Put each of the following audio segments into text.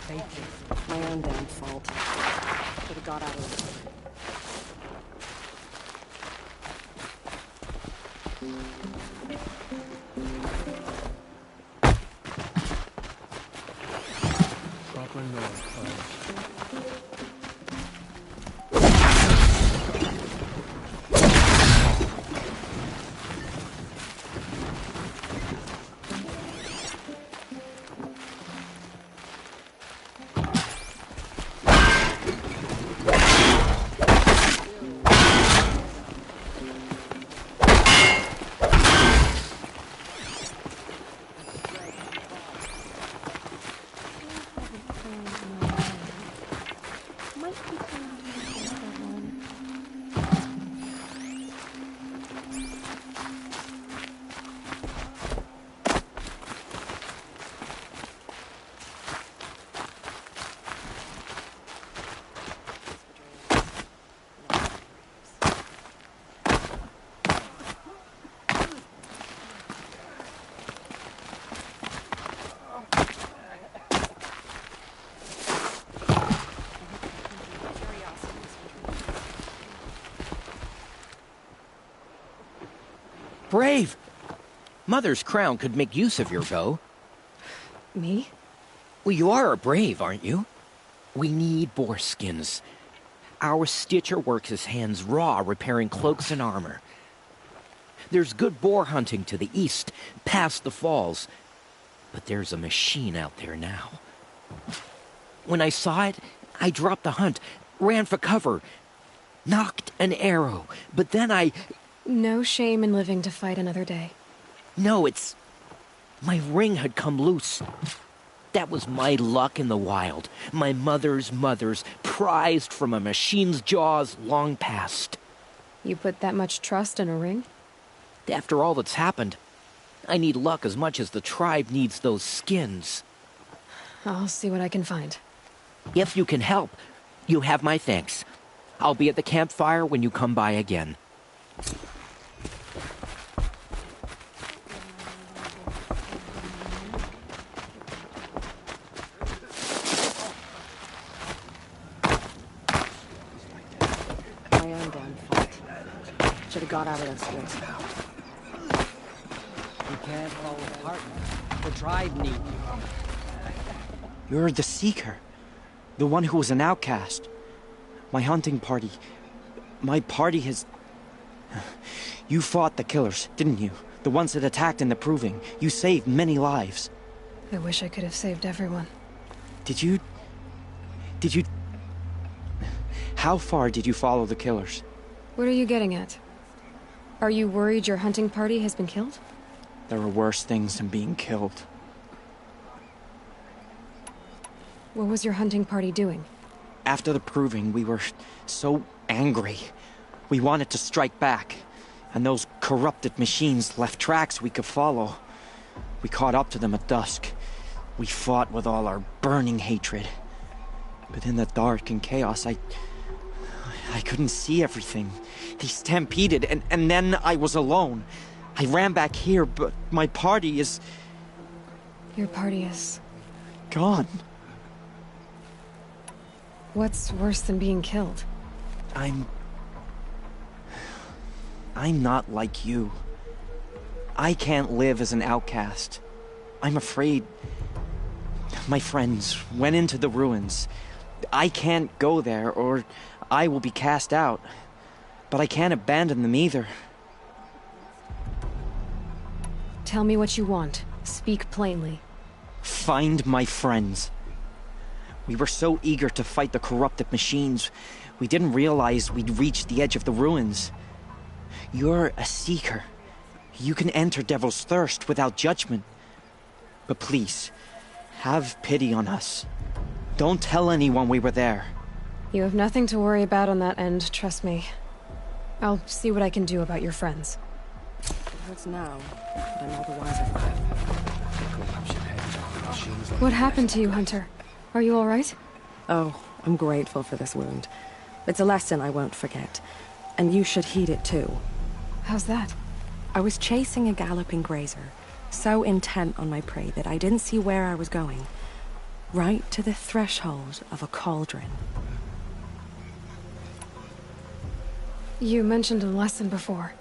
My own damn fault. Should have got out of it. Proper north. Brave! Mother's crown could make use of your bow. Me? Well, you are a brave, aren't you? We need boar skins. Our stitcher works his hands raw repairing cloaks and armor. There's good boar hunting to the east, past the falls. But there's a machine out there now. When I saw it, I dropped the hunt, ran for cover, knocked an arrow, but then I... No shame in living to fight another day. No, it's... my ring had come loose. That was my luck in the wild. My mother's prized from a machine's jaws long past. You put that much trust in a ring? After all that's happened, I need luck as much as the tribe needs those skins. I'll see what I can find. If you can help, you have my thanks. I'll be at the campfire when you come by again. Should have got out of this place. You can't fall apart. The tribe need you. You're the Seeker. The one who was an outcast. My hunting party. My party has... You fought the killers, didn't you? The ones that attacked in the Proving. You saved many lives. I wish I could have saved everyone. Did you... How far did you follow the killers? What are you getting at? Are you worried your hunting party has been killed? There are worse things than being killed. What was your hunting party doing? After the Proving, we were so angry. We wanted to strike back. And those corrupted machines left tracks we could follow. We caught up to them at dusk. We fought with all our burning hatred. But in the dark and chaos, I couldn't see everything. They stampeded, and then I was alone. I ran back here, but my party is... Your party is... gone. What's worse than being killed? I'm not like you. I can't live as an outcast. I'm afraid... My friends went into the ruins. I can't go there, or I will be cast out. But I can't abandon them either. Tell me what you want. Speak plainly. Find my friends. We were so eager to fight the corrupted machines, we didn't realize we'd reached the edge of the ruins. You're a seeker. You can enter Devil's Thirst without judgment. But please, have pity on us. Don't tell anyone we were there. You have nothing to worry about on that end, trust me. I'll see what I can do about your friends. It hurts now, but I'm all the wiser for it. What happened to you, Hunter? Are you all right? Oh, I'm grateful for this wound. It's a lesson I won't forget. And you should heed it too. How's that? I was chasing a galloping grazer, so intent on my prey that I didn't see where I was going. right to the threshold of a cauldron. You mentioned a lesson before.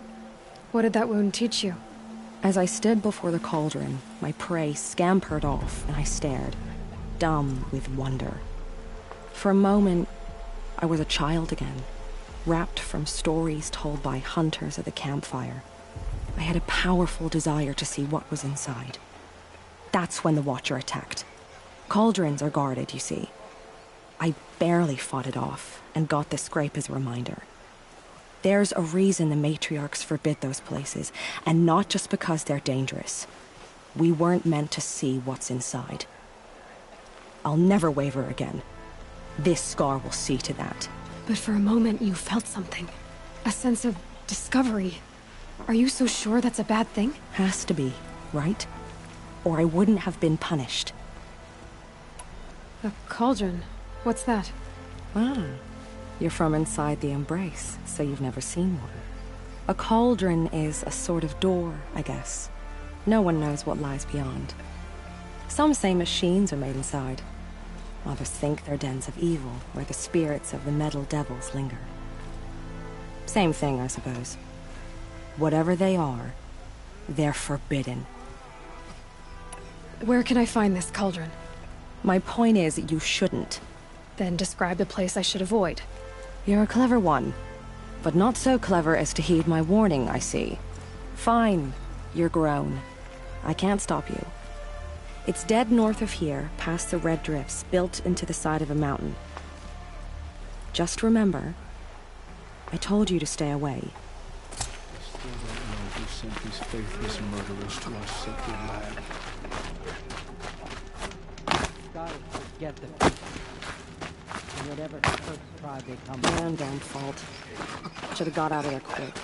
What did that wound teach you? As I stood before the cauldron, my prey scampered off, and I stared, dumb with wonder. For a moment, I was a child again, wrapped from stories told by hunters at the campfire. I had a powerful desire to see what was inside. That's when the Watcher attacked. Cauldrons are guarded, you see. I barely fought it off, and got the scrape as a reminder. There's a reason the matriarchs forbid those places, and not just because they're dangerous. We weren't meant to see what's inside. I'll never waver again. This scar will see to that. But for a moment you felt something. A sense of discovery. Are you so sure that's a bad thing? Has to be, right? Or I wouldn't have been punished. A cauldron. What's that? Ah, you're from inside the Embrace, so you've never seen one. A cauldron is a sort of door, I guess. No one knows what lies beyond. Some say machines are made inside. Others think they're dens of evil, where the spirits of the metal devils linger. Same thing, I suppose. Whatever they are, they're forbidden. Where can I find this cauldron? My point is, you shouldn't. Then describe the place I should avoid. You're a clever one, but not so clever as to heed my warning, I see. Fine, you're grown. I can't stop you. It's dead north of here, past the red drifts, built into the side of a mountain. Just remember, I told you to stay away. Still don't know who sent these faithless murderers to our sacred land. Gotta forget the people. And whatever cursed tribe they come from. Man, damn fault. Should have got out of there quick.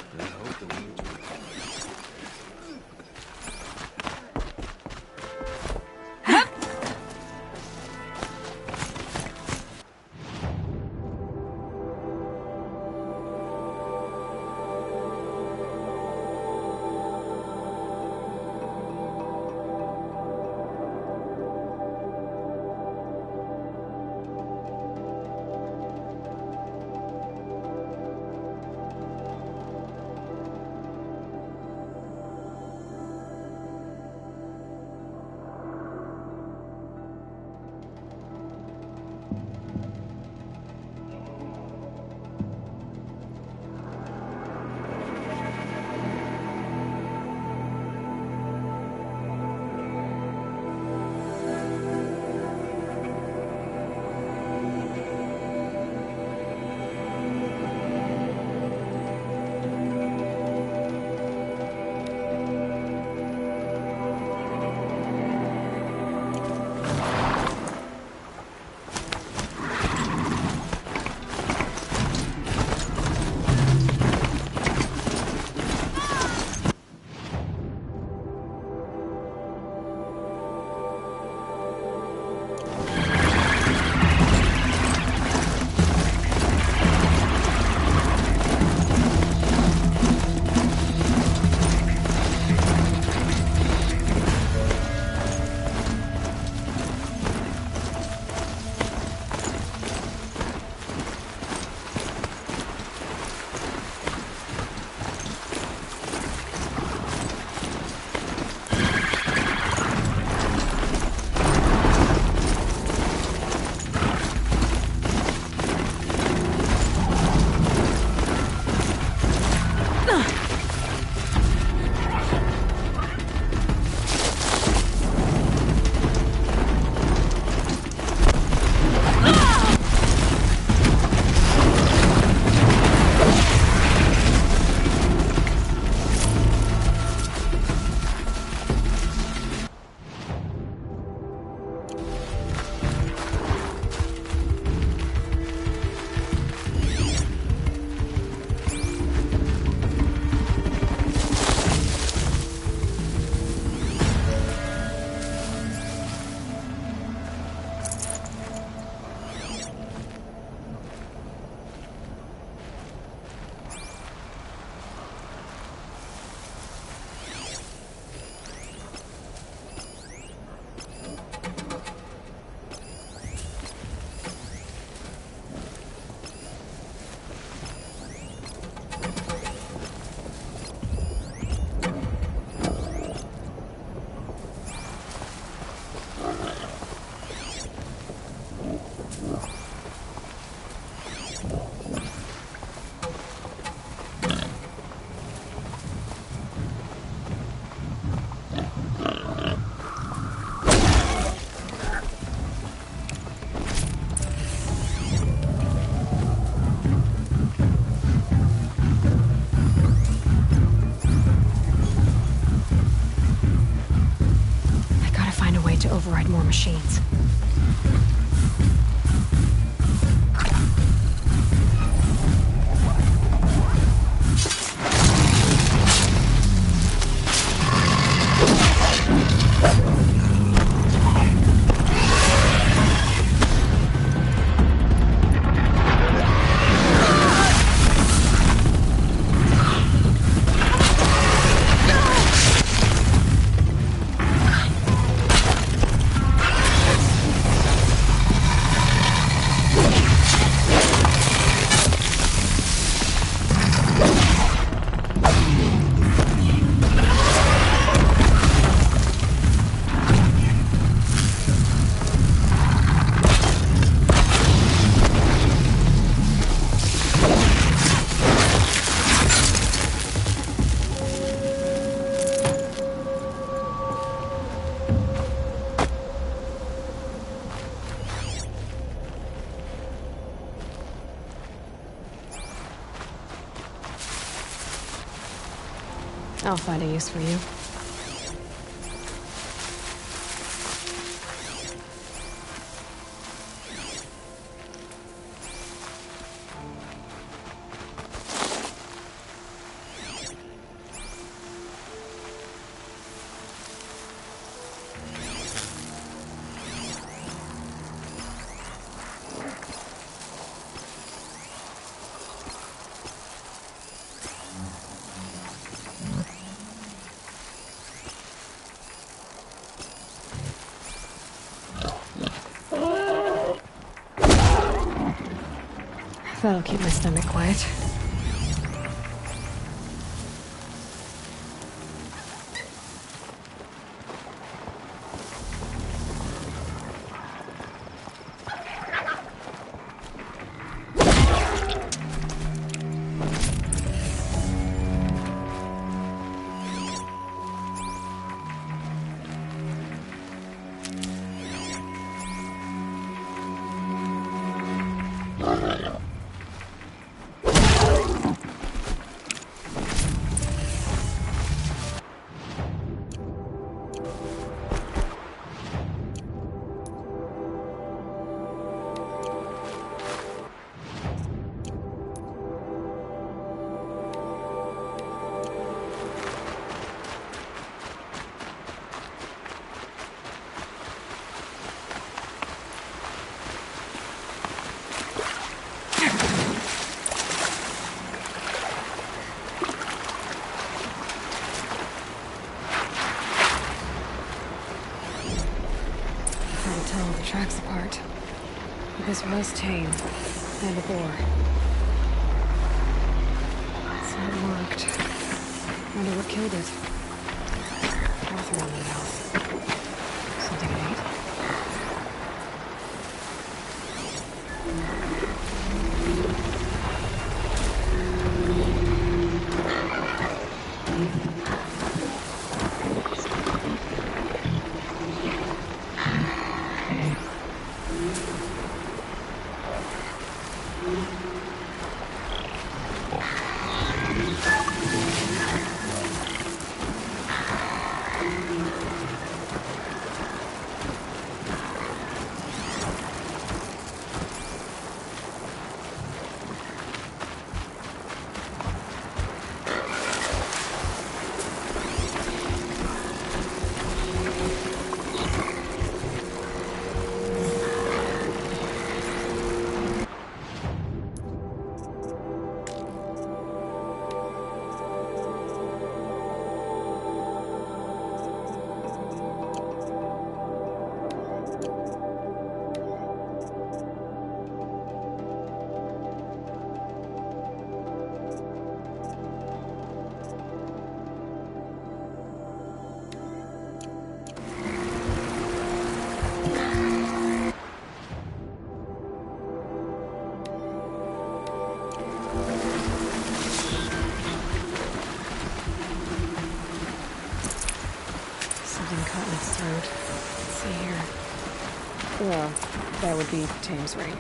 I'll find a use for you. That'll keep my stomach quiet. Tracks apart. But this was tame. And a boar. It's not marked. Wonder what killed it. Both around the mouth. Something to eat? Let's see here. Well, that would be Tame's ring.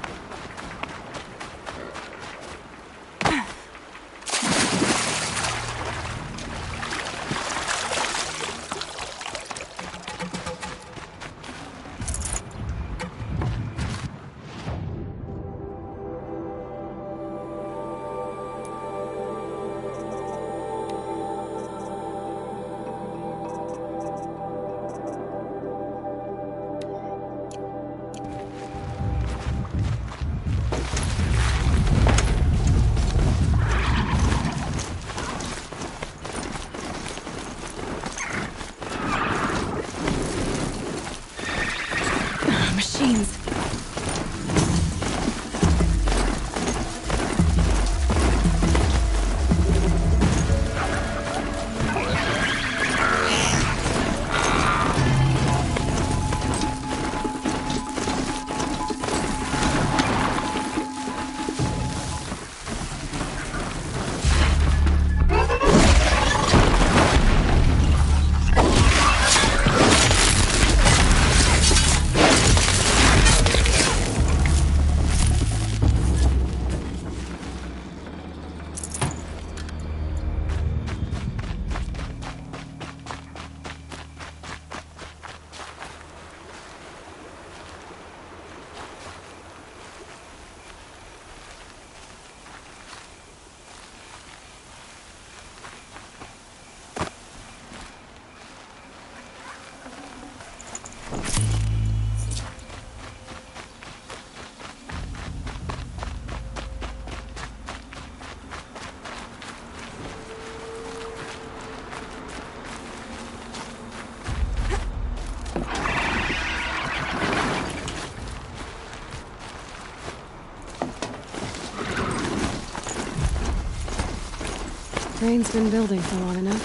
Rain's been building for long enough.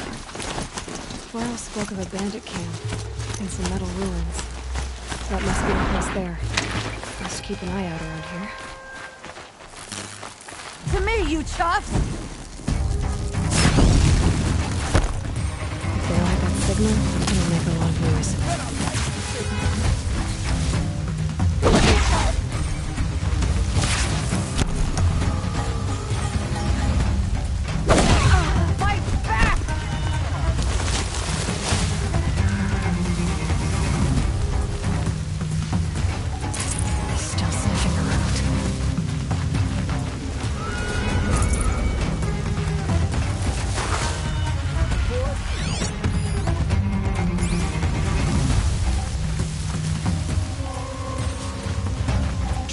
Boyle spoke of a bandit camp and some metal ruins. That must be the place there. Must keep an eye out around here. To me, you chuffs! If they don't have that signal, it'll make a lot of noise.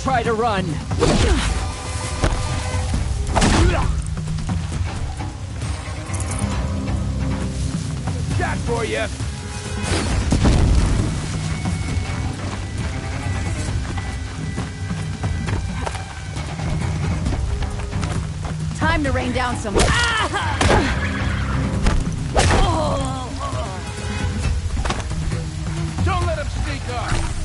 Try to run. Shot for you. Time to rain down some. Don't let him sneak up.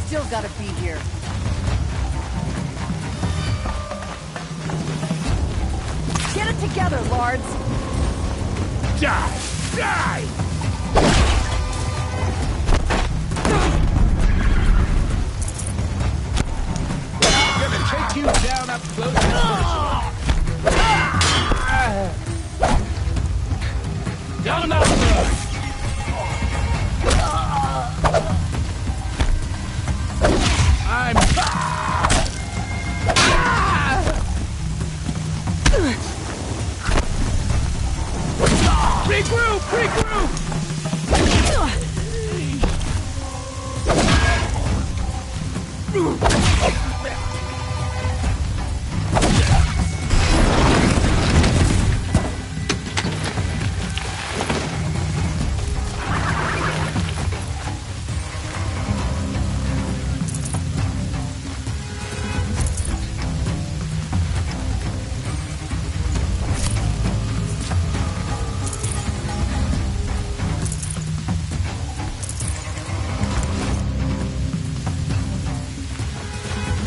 Still gotta be here. Get it together, Lards! Die! Die! Gonna take you down up close and personal. Down him out, I'm... Regroup! Regroup!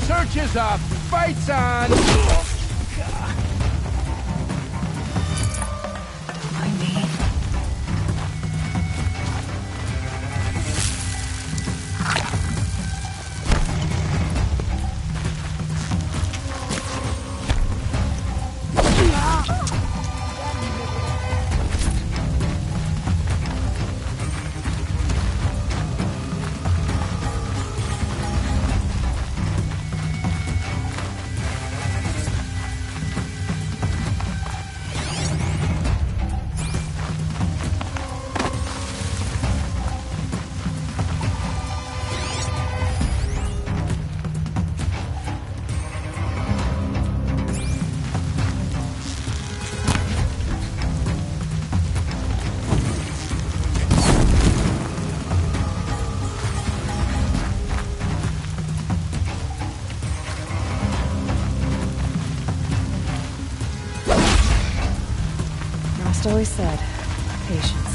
Search is up! Fight's on! Don't mind me. Rost always said, patience.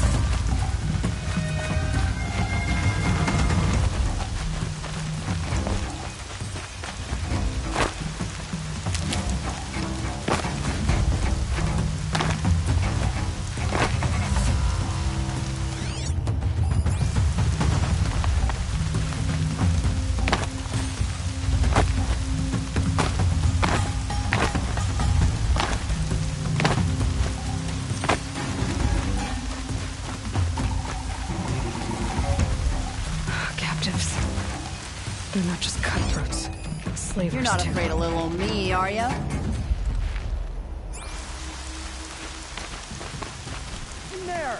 Captives. They're not just cutthroats. Slavers, You're not too. afraid of little old me, are ya? In there!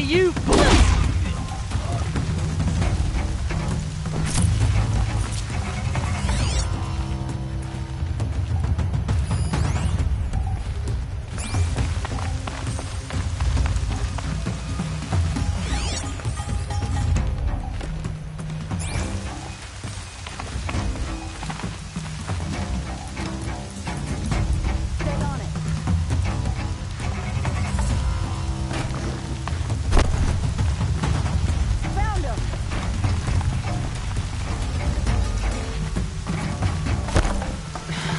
you... Stay on it. Found him.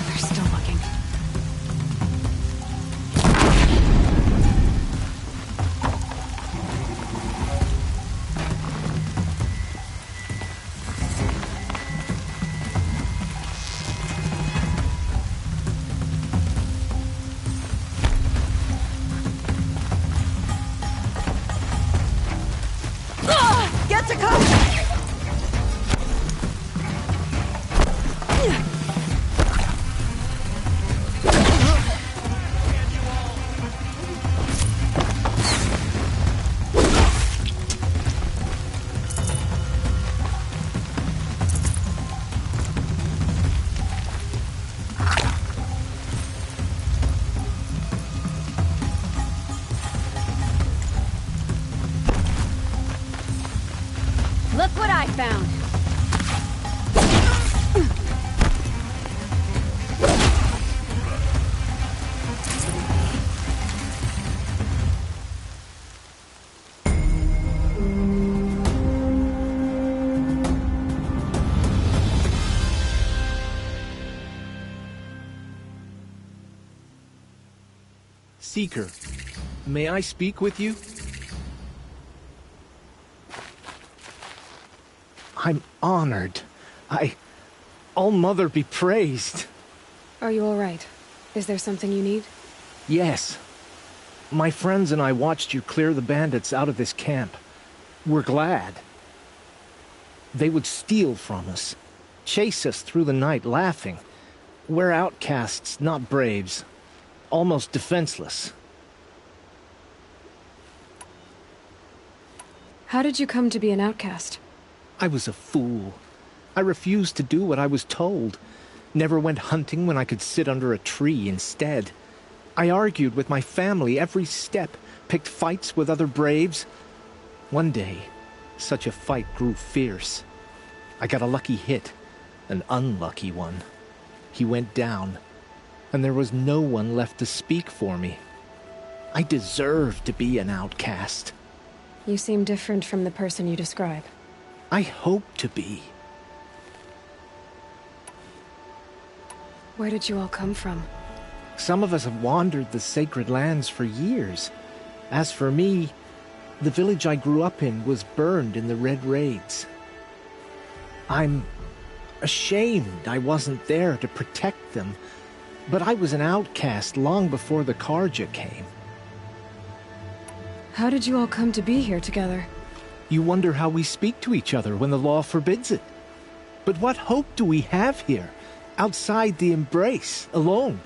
They're still looking. Get to cover! Look what I found. Seeker, may I speak with you? I'm honored. All-Mother be praised. Are you all right? Is there something you need? Yes. My friends and I watched you clear the bandits out of this camp. We're glad. They would steal from us, chase us through the night laughing. We're outcasts, not braves. Almost defenseless. How did you come to be an outcast? I was a fool. I refused to do what I was told. Never went hunting when I could sit under a tree instead. I argued with my family every step, picked fights with other braves. One day, such a fight grew fierce. I got a lucky hit, an unlucky one. He went down, and there was no one left to speak for me. I deserved to be an outcast. You seem different from the person you describe. I hope to be. Where did you all come from? Some of us have wandered the sacred lands for years. As for me, the village I grew up in was burned in the Red Raids. I'm ashamed I wasn't there to protect them, but I was an outcast long before the Karja came. How did you all come to be here together? You wonder how we speak to each other when the law forbids it. But what hope do we have here, outside the embrace, alone?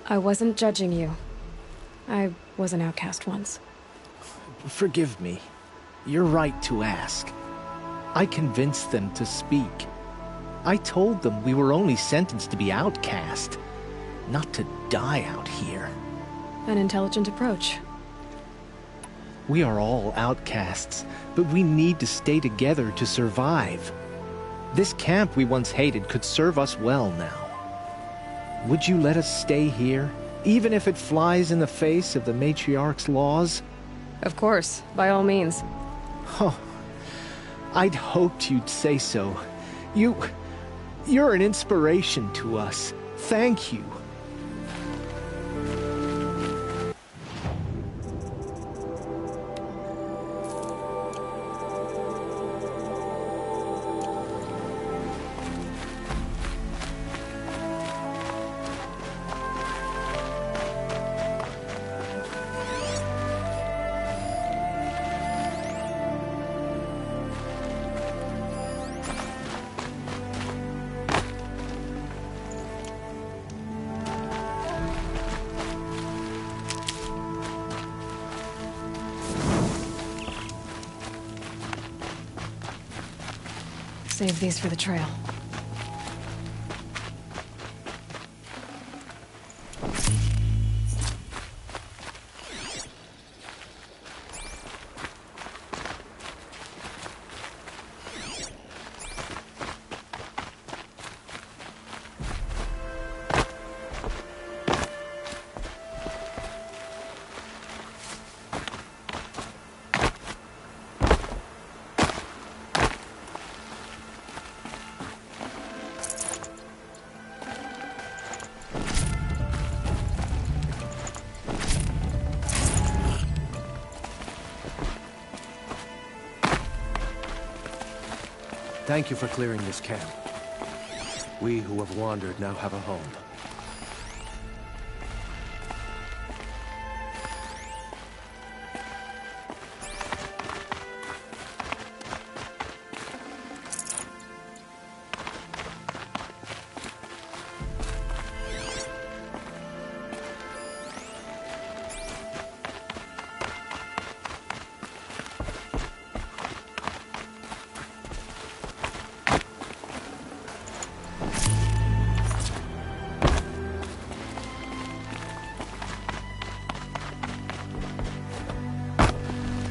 I wasn't judging you. I was an outcast once. Forgive me. You're right to ask. I convinced them to speak. I told them we were only sentenced to be outcast, not to die out here. An intelligent approach. We are all outcasts, but we need to stay together to survive. This camp we once hated could serve us well now. Would you let us stay here, even if it flies in the face of the matriarch's laws? Of course, by all means. Oh, I'd hoped you'd say so. You're an inspiration to us. Thank you. Save these for the trail. Thank you for clearing this camp. We who have wandered now have a home.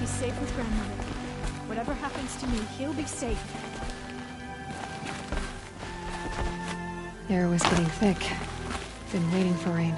He's safe with Grandmother. Whatever happens to me, he'll be safe. The air was getting thick. Been waiting for rain.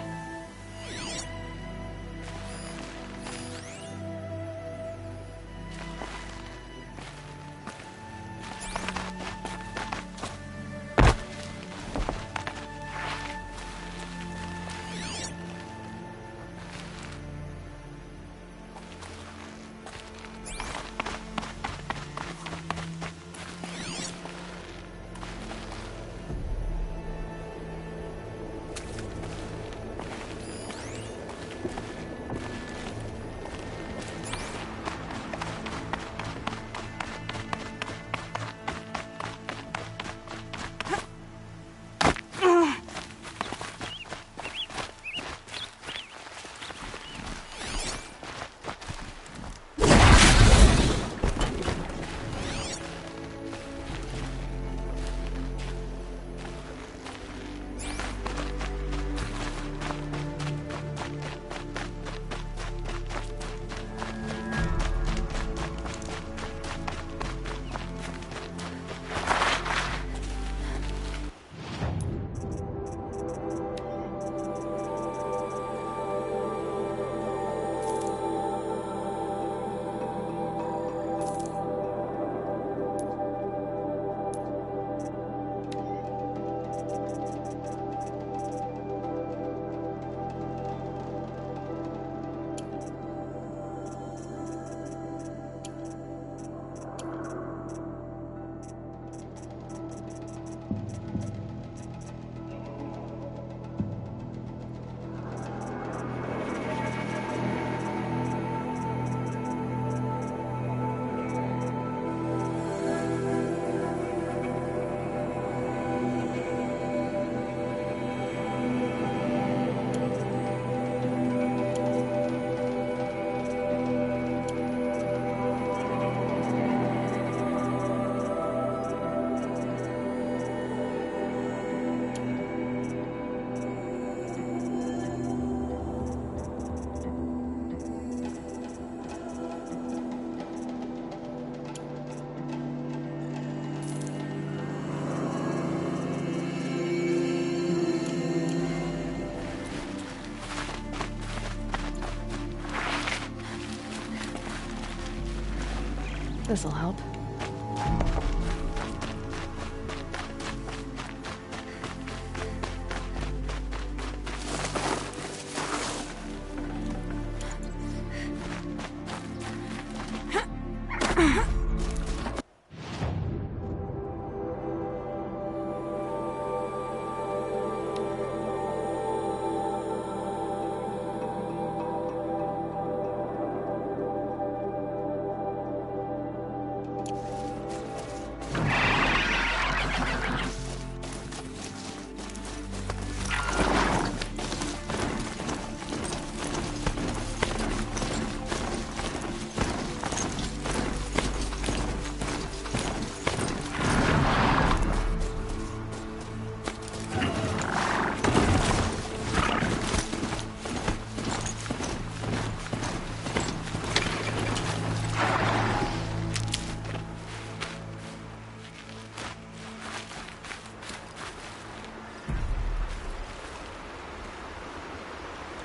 This'll help.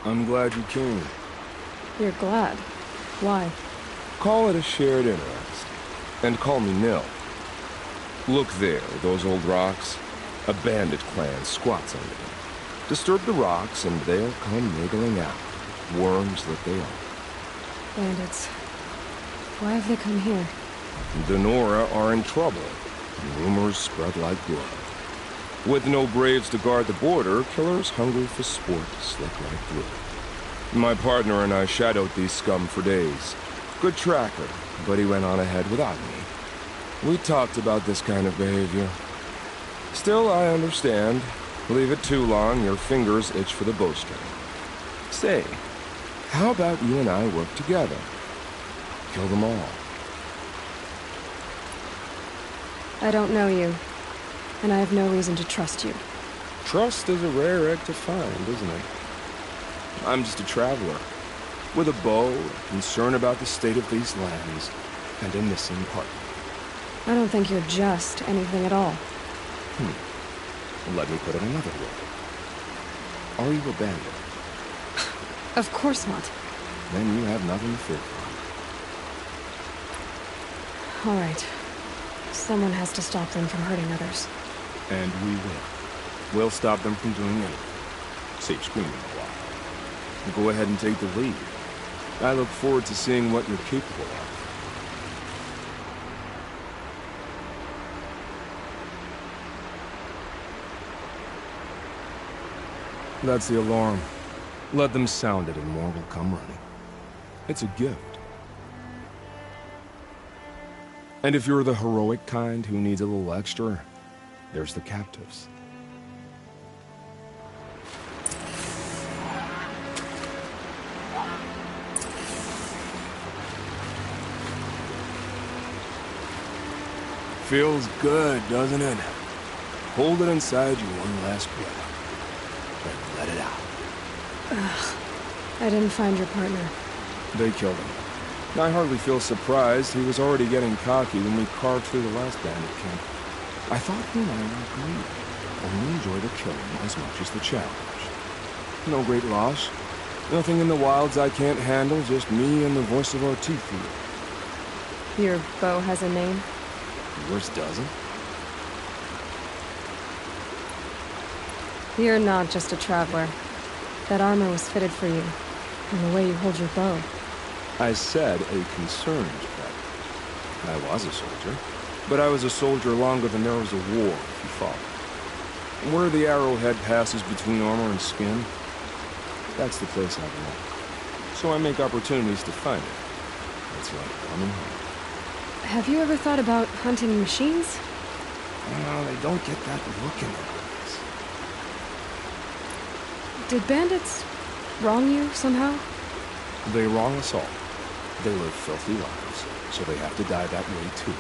I'm glad you came. You're glad. Why? Call it a shared interest. And call me Nil. Look there, those old rocks. A bandit clan squats under them. Disturb the rocks and they'll come wriggling out. Worms that they are. Bandits. Why have they come here? The Nora are in trouble. Rumors spread like blood. With no braves to guard the border, killers hungry for sport slip right through. My partner and I shadowed these scum for days. Good tracker, but he went on ahead without me. We talked about this kind of behavior. Still, I understand. Leave it too long, your fingers itch for the bowstring. Say, how about you and I work together? Kill them all. I don't know you, and I have no reason to trust you. Trust is a rare egg to find, isn't it? I'm just a traveler, with a bow, a concern about the state of these lands, and a missing partner. I don't think you're just anything at all. Let me put it another way. Are you a bandit? Of course not. Then you have nothing to fear from. All right. Someone has to stop them from hurting others. And we will. We'll stop them from doing anything. Save screaming a while. Go ahead and take the lead. I look forward to seeing what you're capable of. That's the alarm. Let them sound it and more will come running. It's a gift. And if you're the heroic kind who needs a little extra, there's the captives. Feels good, doesn't it? Hold it inside you one last breath. And let it out. Ugh. I didn't find your partner. They killed him. I hardly feel surprised. He was already getting cocky when we carved through the last bandit camp. I thought you and I were agreed. Only enjoy the killing as much as the challenge. No great loss. Nothing in the wilds I can't handle, just me and the voice of our teeth. Your bow has a name? Yours doesn't? You're not just a traveler. That armor was fitted for you, and the way you hold your bow. I said a concerned traveler. I was a soldier, but I was a soldier longer than there was a war, if you follow. Where the arrowhead passes between armor and skin, that's the place I belong. So I make opportunities to find it. It's like coming home. Have you ever thought about hunting machines? No, they don't get that look in their eyes. Did bandits wrong you somehow? They wrong us all. They live filthy lives, so they have to die that way too.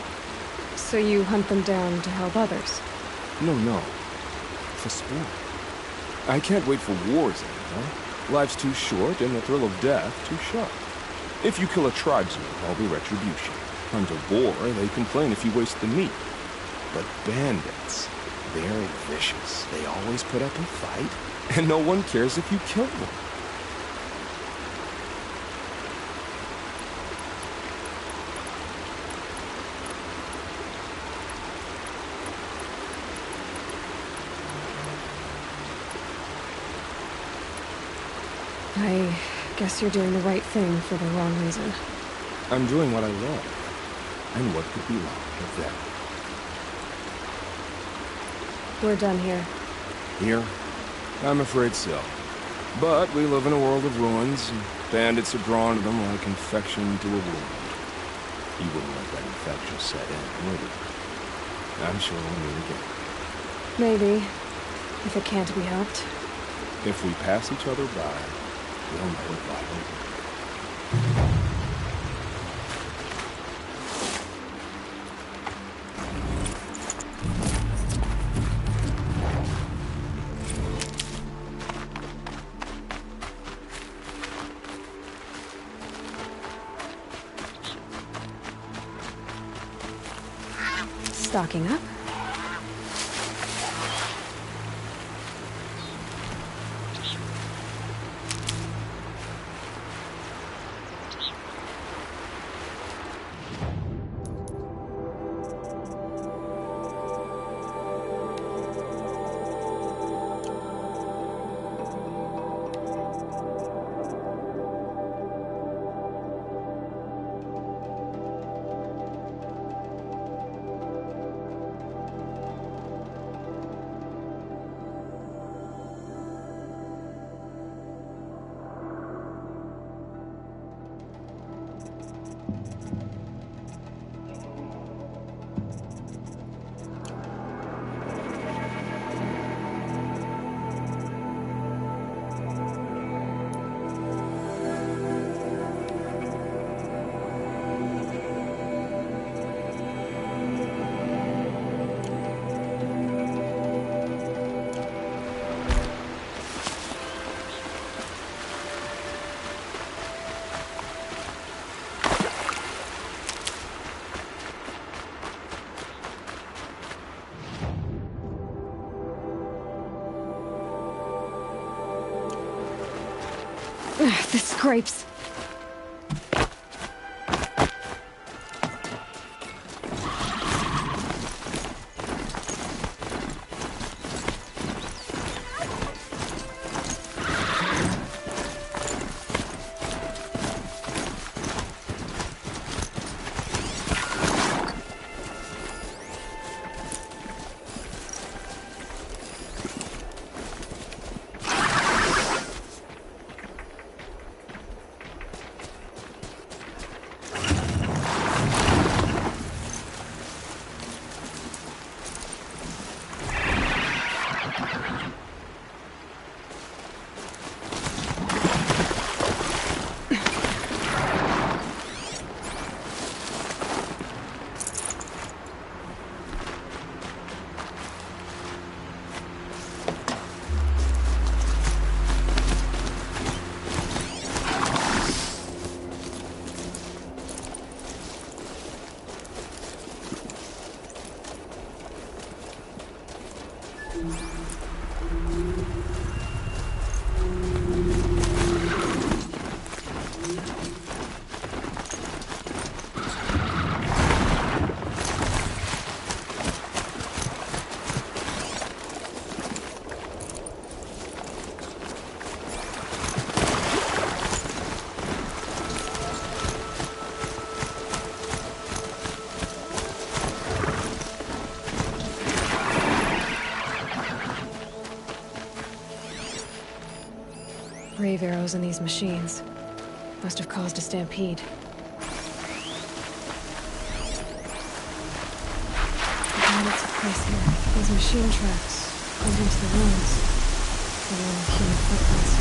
So you hunt them down to help others? No. For sport. I can't wait for wars anymore. Life's too short and the thrill of death too sharp. If you kill a tribesman, there'll be retribution. Hunt a boar, they complain if you waste the meat. But bandits, they're vicious. They always put up a fight, and no one cares if you kill them. I guess you're doing the right thing for the wrong reason. I'm doing what I love. And what could be wrong with that? We're done here. Here? I'm afraid so. But we live in a world of ruins, and bandits are drawn to them like infection to a wound. You wouldn't let that infection set in, would you? I'm sure we'll meet again. Maybe. If it can't be helped. If we pass each other by, we'll know it by later. Stocking up. This scrapes. Brave arrows in these machines. Must have caused a stampede. What took place here? These machine tracks lead into the ruins. Along with human footprints.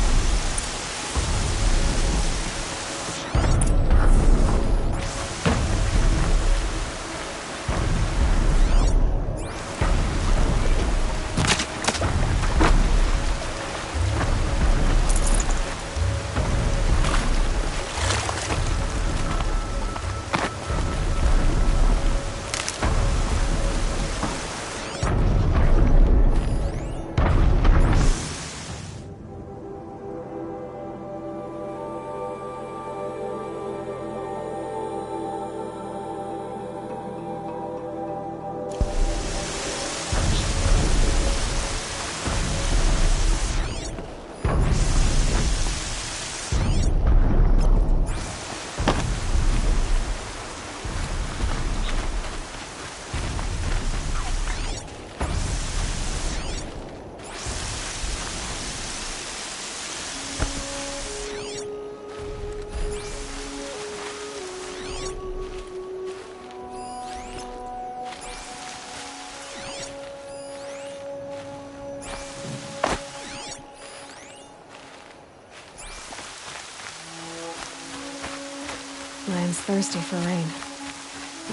Land's thirsty for rain.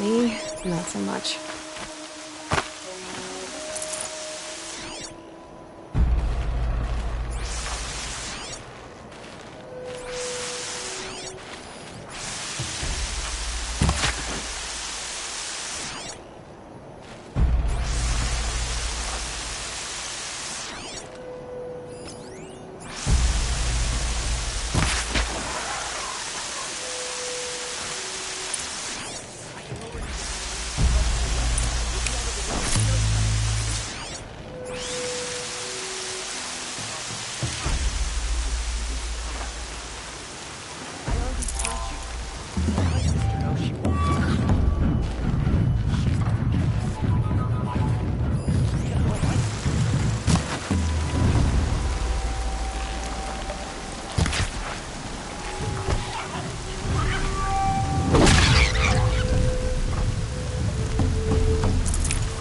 Me, not so much.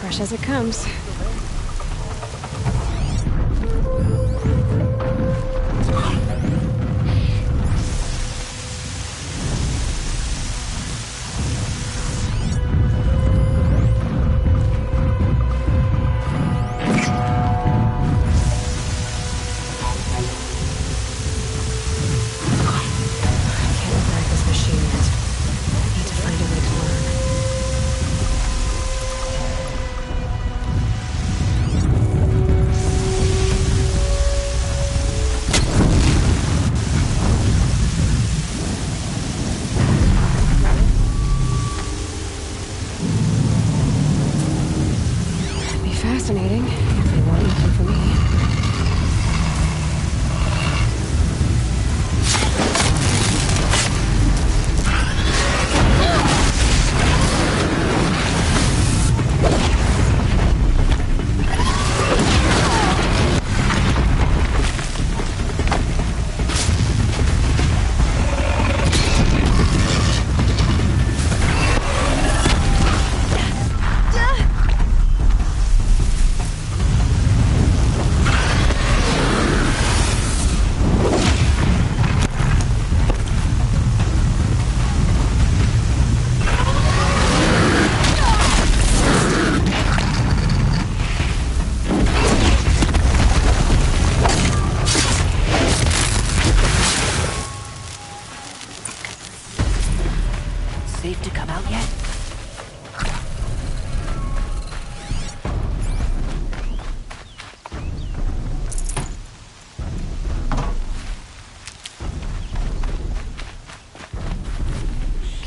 Fresh as it comes.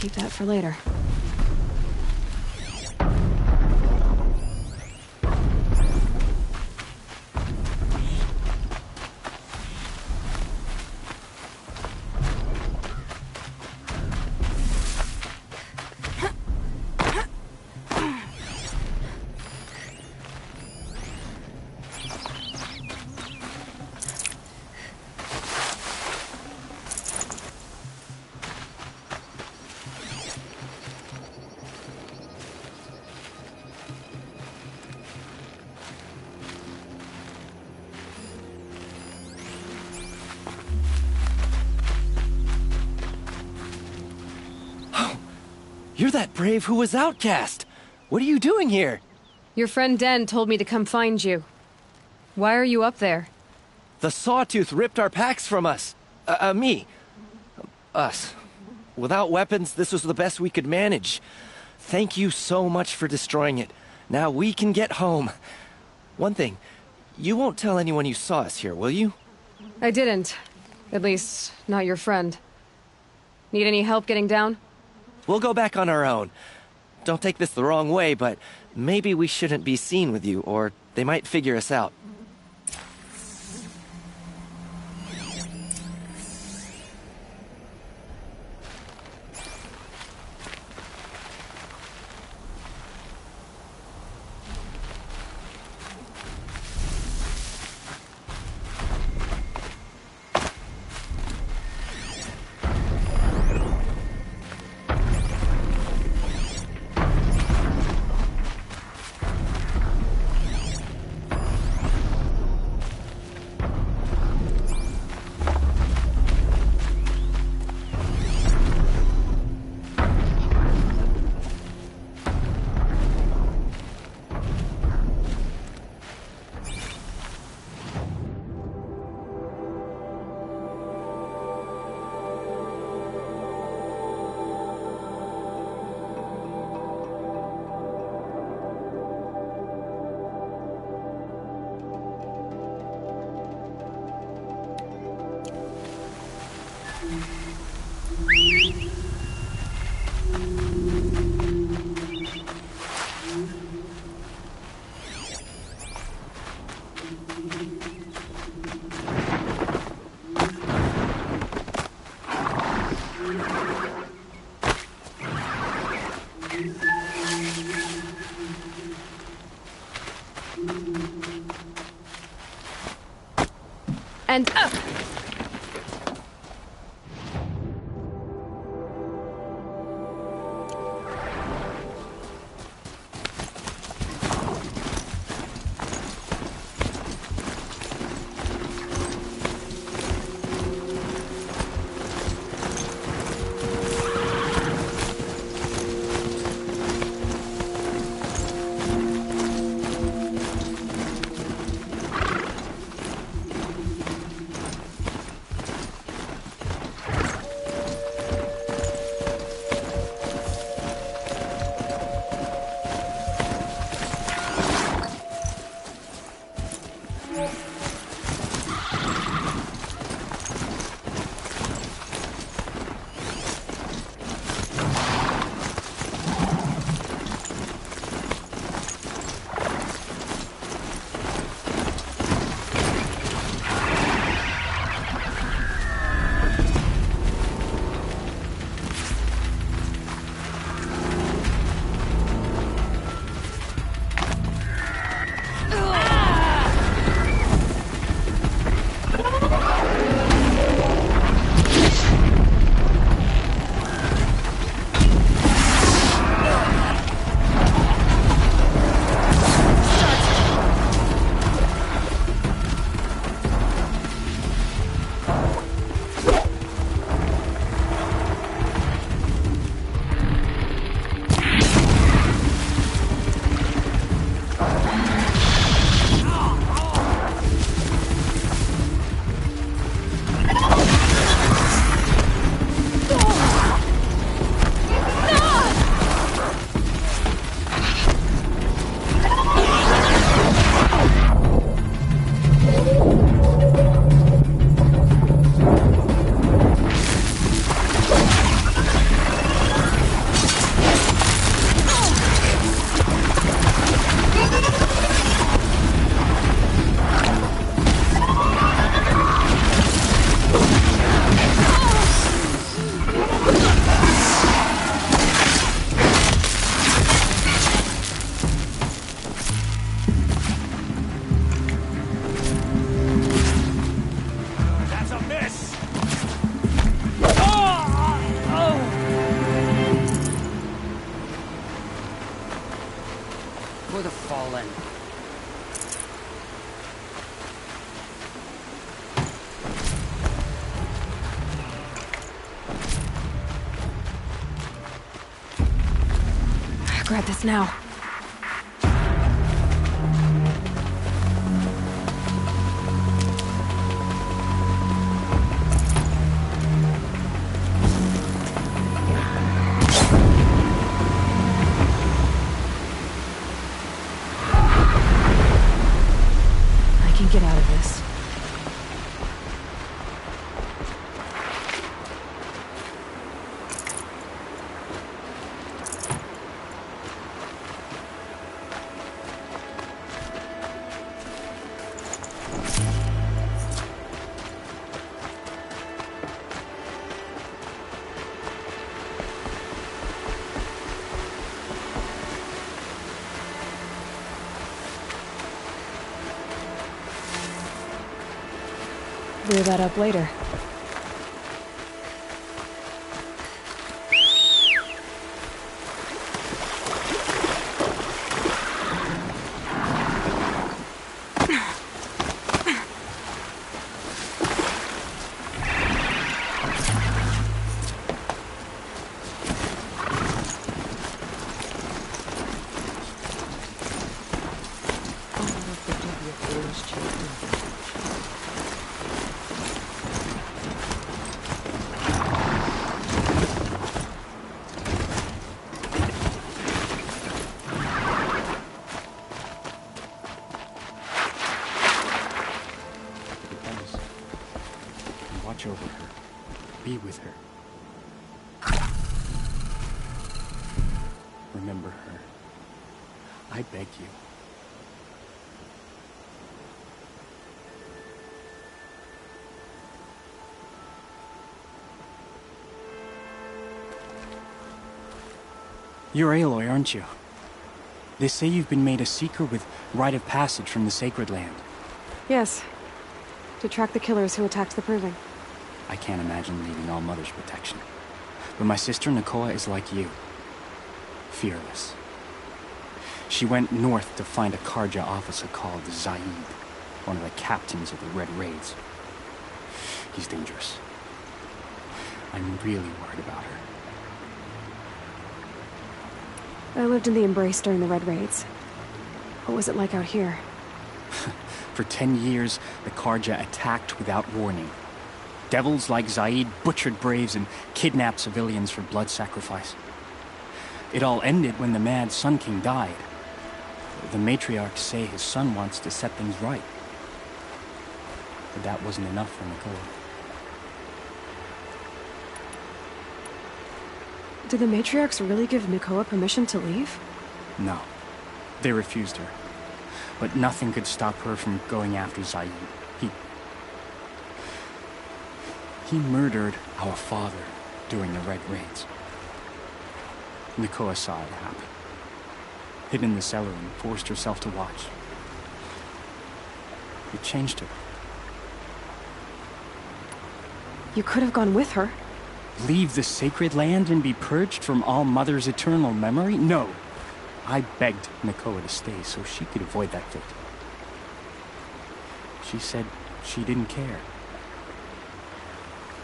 keep that for later. You're that brave who was outcast! What are you doing here? Your friend Den told me to come find you. Why are you up there? The Sawtooth ripped our packs from us. Me. Us. Without weapons, this was the best we could manage. Thank you so much for destroying it. Now we can get home. One thing, you won't tell anyone you saw us here, will you? I didn't. At least, not your friend. Need any help getting down? We'll go back on our own. Don't take this the wrong way, but maybe we shouldn't be seen with you, or they might figure us out. And up! grab this now. I can get out of this. Clear that up later. Watch over her. Be with her. Remember her. I beg you. You're Aloy, aren't you? They say you've been made a seeker with rite of passage from the Sacred Land. Yes. To track the killers who attacked the Proving. I can't imagine leaving All Mother's protection. But my sister Nakoa is like you. Fearless. She went north to find a Karja officer called Zaid, one of the captains of the Red Raids. He's dangerous. I'm really worried about her. I lived in the Embrace during the Red Raids. What was it like out here? For 10 years, the Karja attacked without warning. Devils like Zaid butchered braves and kidnapped civilians for blood sacrifice. It all ended when the mad Sun King died. The matriarchs say his son wants to set things right. But that wasn't enough for Nakoa. Did the matriarchs really give Nakoa permission to leave? No. They refused her. But nothing could stop her from going after Zaid. He murdered our father during the Red Raids. Nakoa saw it happen. Hid in the cellar and forced herself to watch. It changed her. You could have gone with her. Leave the Sacred Land and be purged from All Mother's eternal memory? No. I begged Nakoa to stay so she could avoid that fate. She said she didn't care.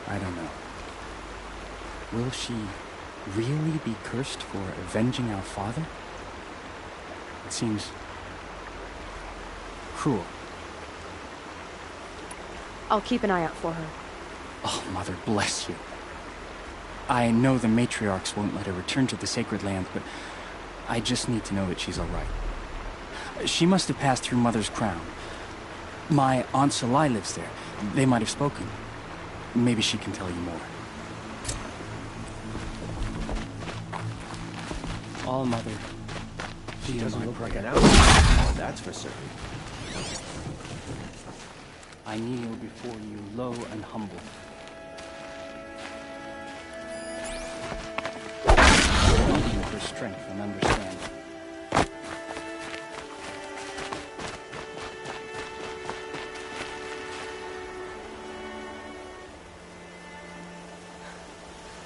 I don't know. Will she really be cursed for avenging our father? It seems cruel. I'll keep an eye out for her. Oh, Mother bless you. I know the matriarchs won't let her return to the Sacred Land, but I just need to know that she's all right. She must have passed through Mother's crown. My Aunt Salai lives there. They might have spoken. Maybe she can tell you more. All Mother. She doesn't look like an outlaw, that's for certain. I kneel before you, low and humble. Thank you for strength and understanding.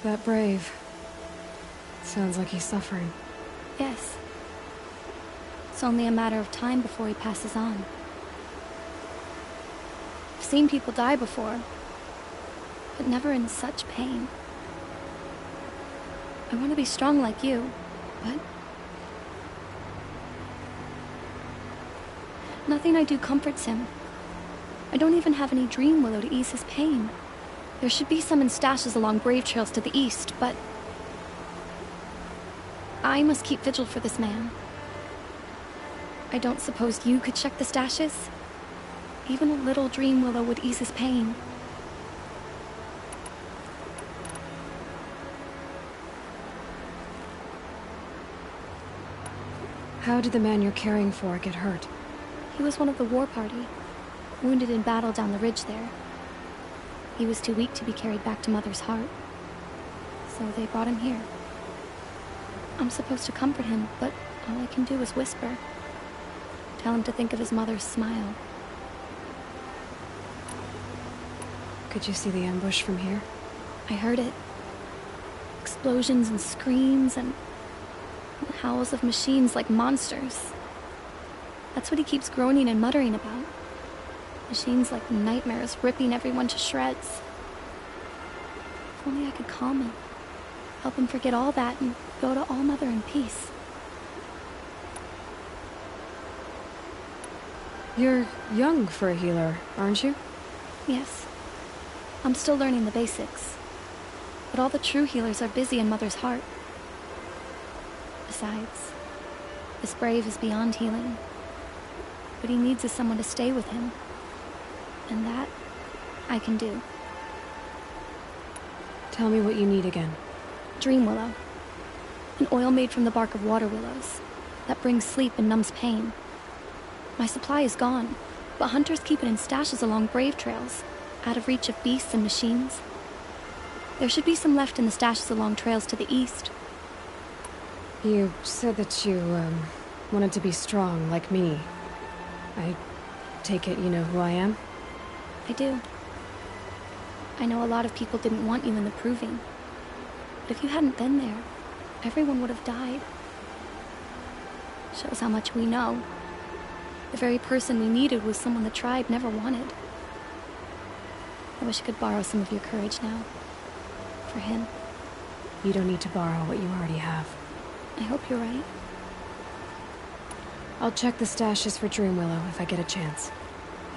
That brave. Sounds like he's suffering. Yes. It's only a matter of time before he passes on. I've seen people die before, but never in such pain. I want to be strong like you, but Nothing I do comforts him. I don't even have any dream willow to ease his pain. There should be some in stashes along brave trails to the east, but I must keep vigil for this man. I don't suppose you could check the stashes? Even a little dream willow would ease his pain. How did the man you're caring for get hurt? He was one of the war party, wounded in battle down the ridge there. He was too weak to be carried back to Mother's heart, so they brought him here. I'm supposed to comfort him, but all I can do is whisper. Tell him to think of his mother's smile. Could you see the ambush from here? I heard it. Explosions and screams and howls of machines like monsters. That's what he keeps groaning and muttering about. Machines like nightmares ripping everyone to shreds. If only I could calm him. Help him forget all that and go to All Mother in peace. You're young for a healer, aren't you? Yes. I'm still learning the basics. But all the true healers are busy in Mother's heart. Besides, this brave is beyond healing. What he needs is someone to stay with him. And that, I can do. Tell me what you need again. Dream willow. An oil made from the bark of water willows that brings sleep and numbs pain. My supply is gone, but hunters keep it in stashes along brave trails, out of reach of beasts and machines. There should be some left in the stashes along trails to the east. You said that you, wanted to be strong, like me. I take it you know who I am? I do. I know a lot of people didn't want you in the proving. But if you hadn't been there, everyone would have died. Shows how much we know. The very person we needed was someone the tribe never wanted. I wish I could borrow some of your courage now. For him. You don't need to borrow what you already have. I hope you're right. I'll check the stashes for Dream Willow if I get a chance.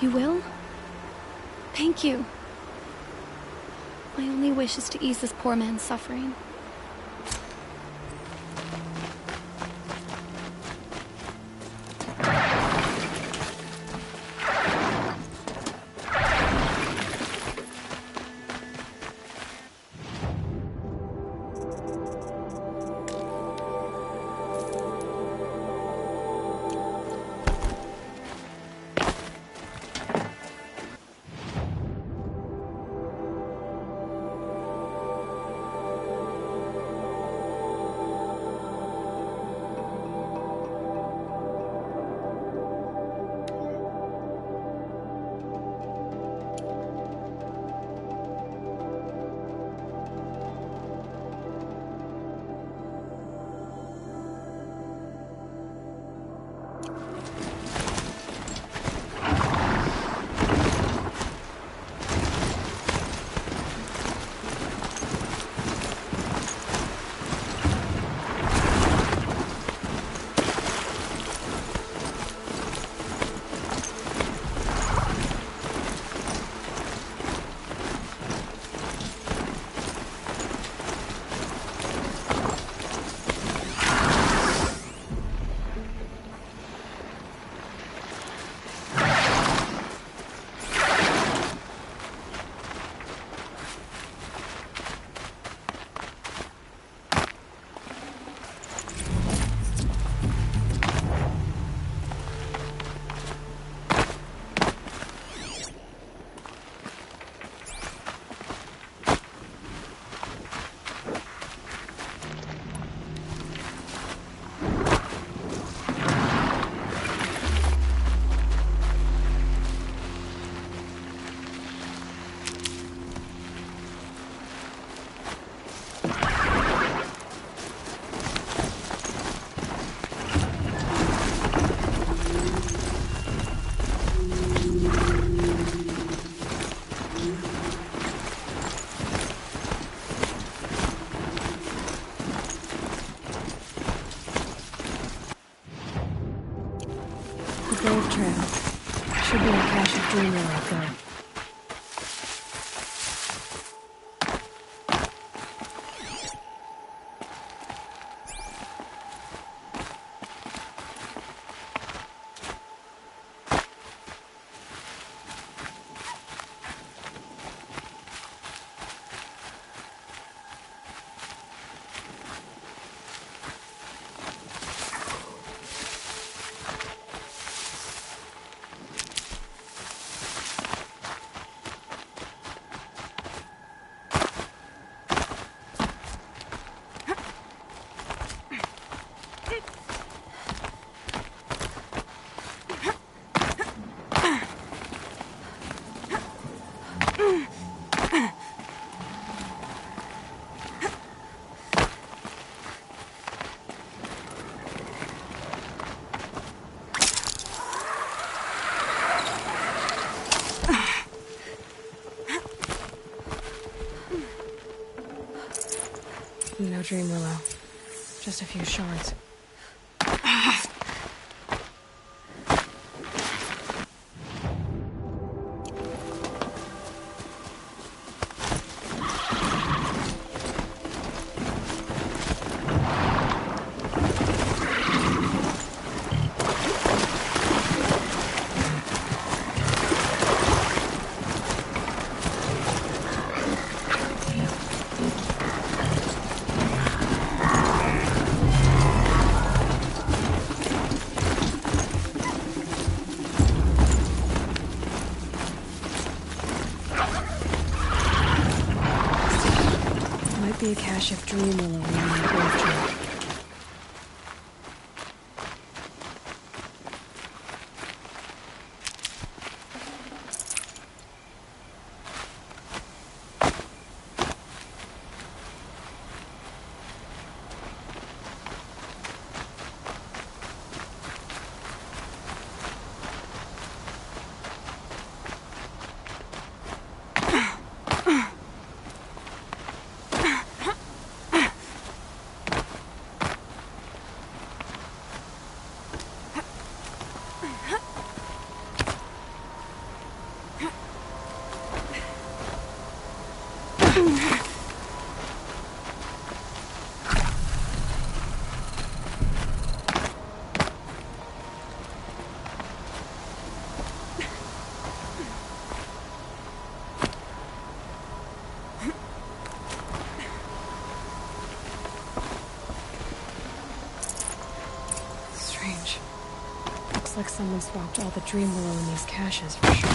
You will? Thank you. My only wish is to ease this poor man's suffering. go. No dream willow. Just a few shards. Be a cache of dream willow in the grave tree. Strange. Looks like someone swapped all the dream willow in these caches for sure.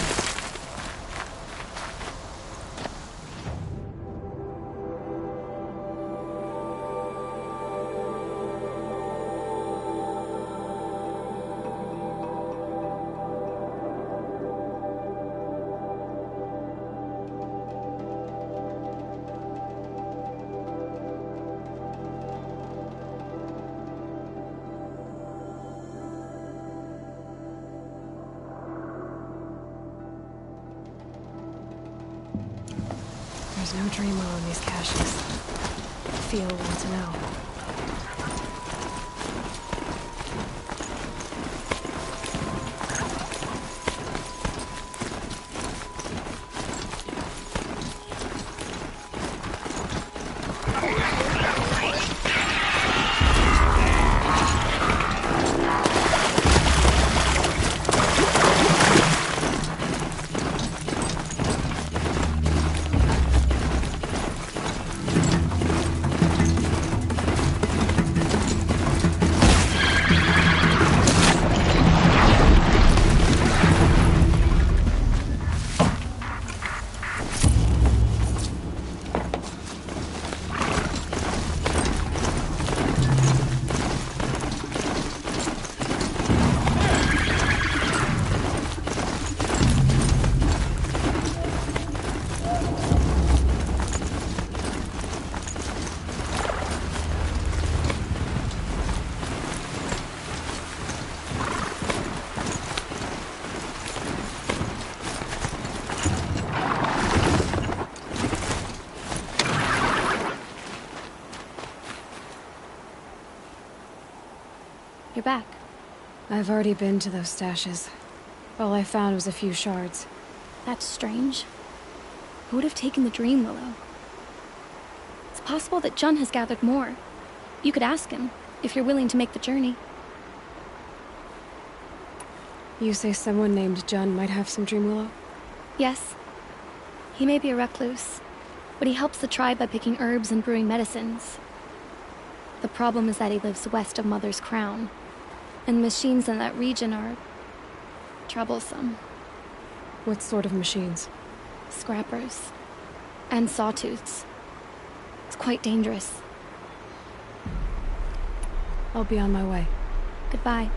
There's no dream willow in these caches. Theo wants to know. You're back. I've already been to those stashes. All I found was a few shards. That's strange. Who would have taken the Dream Willow? It's possible that Jun has gathered more. You could ask him, if you're willing to make the journey. You say someone named Jun might have some Dream Willow? Yes. He may be a recluse, but he helps the tribe by picking herbs and brewing medicines. The problem is that he lives west of Mother's Crown, and machines in that region are troublesome. What sort of machines? Scrappers. And sawtooths. It's quite dangerous. I'll be on my way. Goodbye.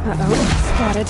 Uh-oh, spotted.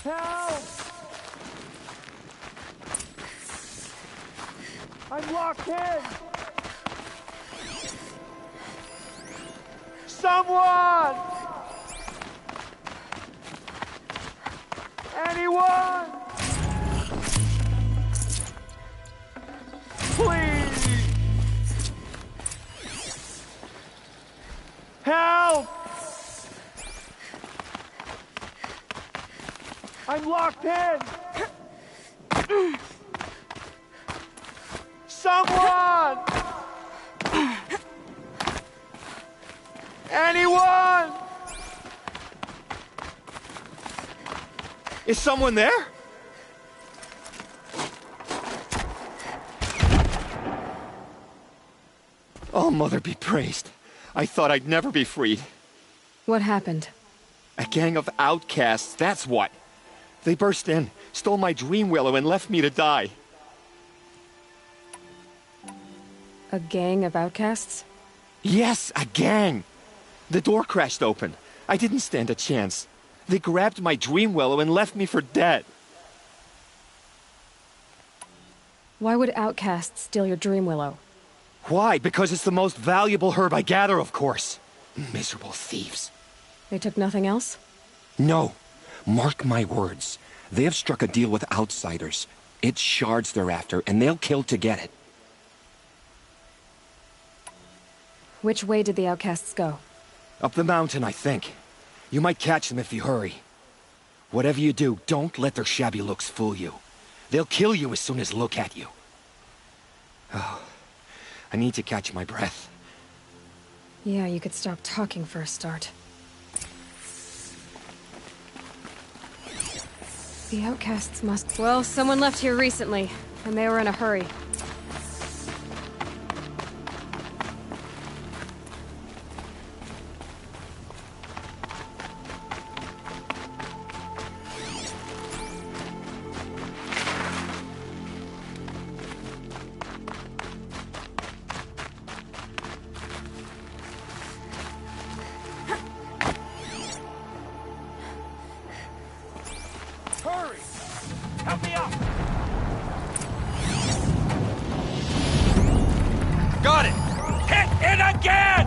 Help! I'm locked in! Someone! Anyone! Please! Help! I'm locked in! Someone! Anyone! Is someone there? Oh, Mother be praised. I thought I'd never be freed. What happened? A gang of outcasts, that's what. They burst in, stole my dream willow, and left me to die. A gang of outcasts? Yes, a gang. The door crashed open. I didn't stand a chance. They grabbed my dream willow and left me for dead. Why would outcasts steal your dream willow? Why? Because it's the most valuable herb I gather, of course. Miserable thieves. They took nothing else? No. Mark my words. They have struck a deal with outsiders. It's shards they're after, and they'll kill to get it. Which way did the outcasts go? Up the mountain, I think. You might catch them if you hurry. Whatever you do, don't let their shabby looks fool you. They'll kill you as soon as look at you. Oh, I need to catch my breath. Yeah, you could stop talking for a start. The outcasts must... Well, someone left here recently, and they were in a hurry. Hurry! Help me up! Got it! Hit it again!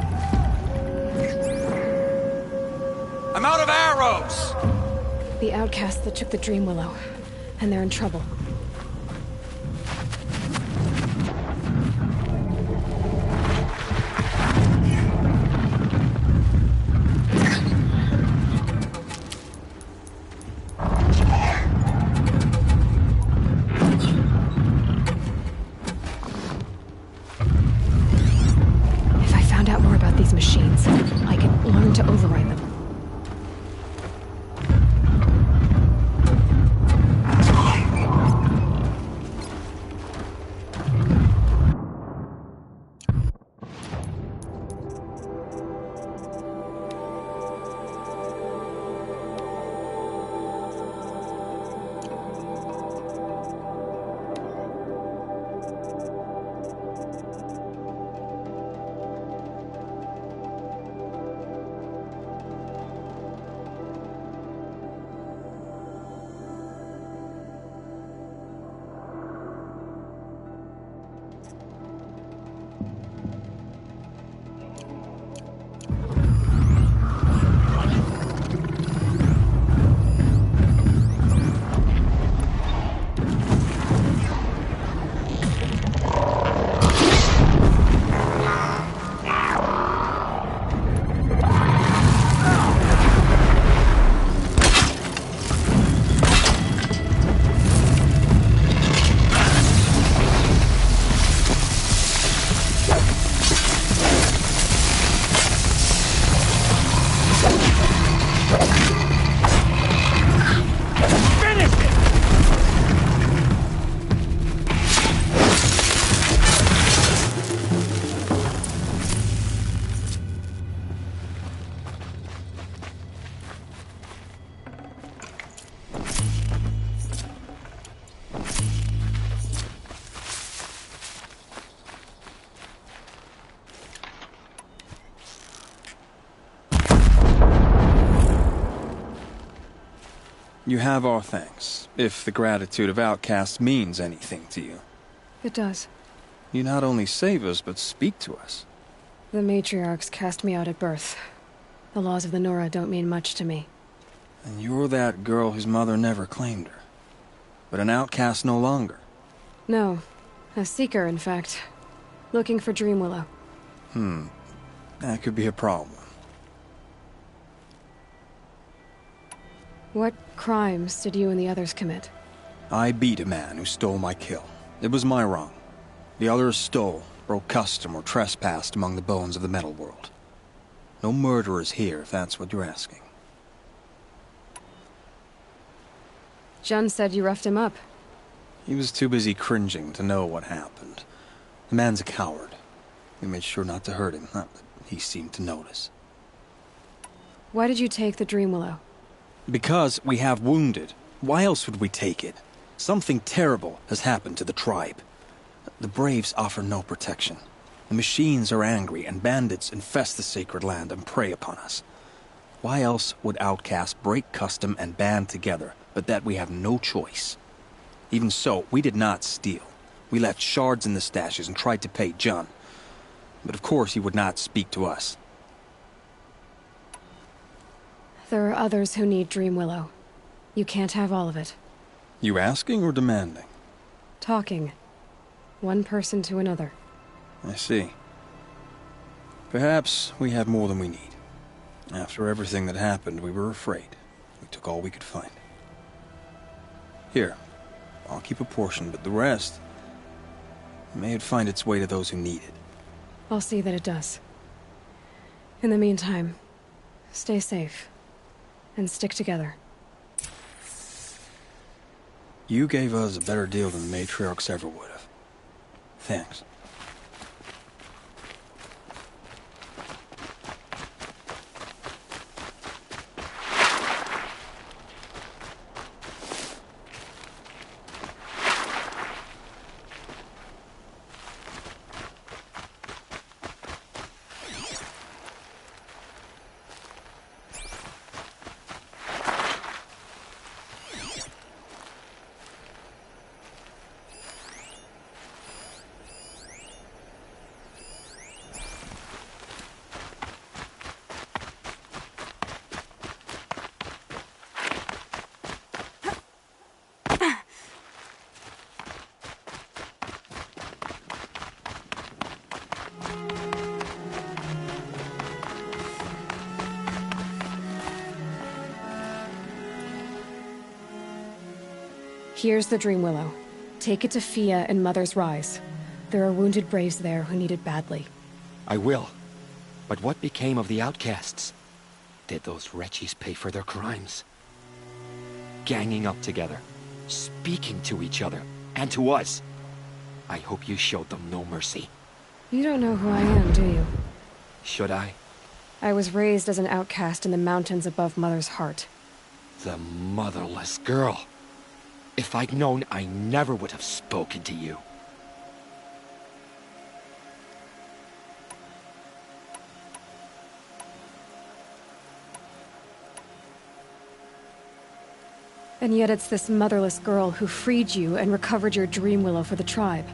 I'm out of arrows! The outcasts that took the dream willow, and they're in trouble. Machines. I can learn to override them. You have our thanks, if the gratitude of outcasts means anything to you. It does. You not only save us, but speak to us. The matriarchs cast me out at birth. The laws of the Nora don't mean much to me. And you're that girl whose mother never claimed her. But an outcast no longer. No. A seeker, in fact. Looking for Dreamwillow. That could be a problem. What crimes did you and the others commit? I beat a man who stole my kill. It was my wrong. The others stole, broke custom, or trespassed among the bones of the metal world. No murderers here, if that's what you're asking. Jun said you roughed him up. He was too busy cringing to know what happened. The man's a coward. We made sure not to hurt him, not that he seemed to notice. Why did you take the Dream Willow? Because we have wounded. Why else would we take it? Something terrible has happened to the tribe. The Braves offer no protection. The machines are angry, and bandits infest the sacred land and prey upon us. Why else would outcasts break custom and band together, but that we have no choice? Even so, we did not steal. We left shards in the stashes and tried to pay John. But of course he would not speak to us. There are others who need Dream Willow. You can't have all of it. You asking or demanding? Talking. One person to another. I see. Perhaps we have more than we need. After everything that happened, we were afraid. We took all we could find. Here, I'll keep a portion, but the rest... may it find its way to those who need it. I'll see that it does. In the meantime, stay safe. And stick together. You gave us a better deal than the matriarchs ever would have. Thanks. Here's the Dream Willow. Take it to Fia and Mother's Rise. There are wounded Braves there who need it badly. I will. But what became of the outcasts? Did those wretches pay for their crimes? Ganging up together, speaking to each other, and to us. I hope you showed them no mercy. You don't know who I am, do you? Should I? I was raised as an outcast in the mountains above Mother's heart. The motherless girl. If I'd known, I never would have spoken to you. And yet it's this motherless girl who freed you and recovered your Dream Willow for the tribe.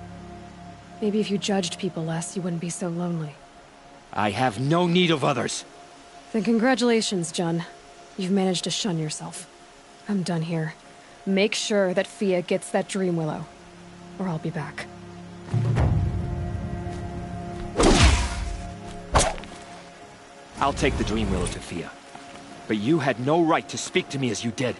Maybe if you judged people less, you wouldn't be so lonely. I have no need of others. Then congratulations, John. You've managed to shun yourself. I'm done here. Make sure that Fia gets that Dream Willow, or I'll be back. I'll take the Dream Willow to Fia. But you had no right to speak to me as you did.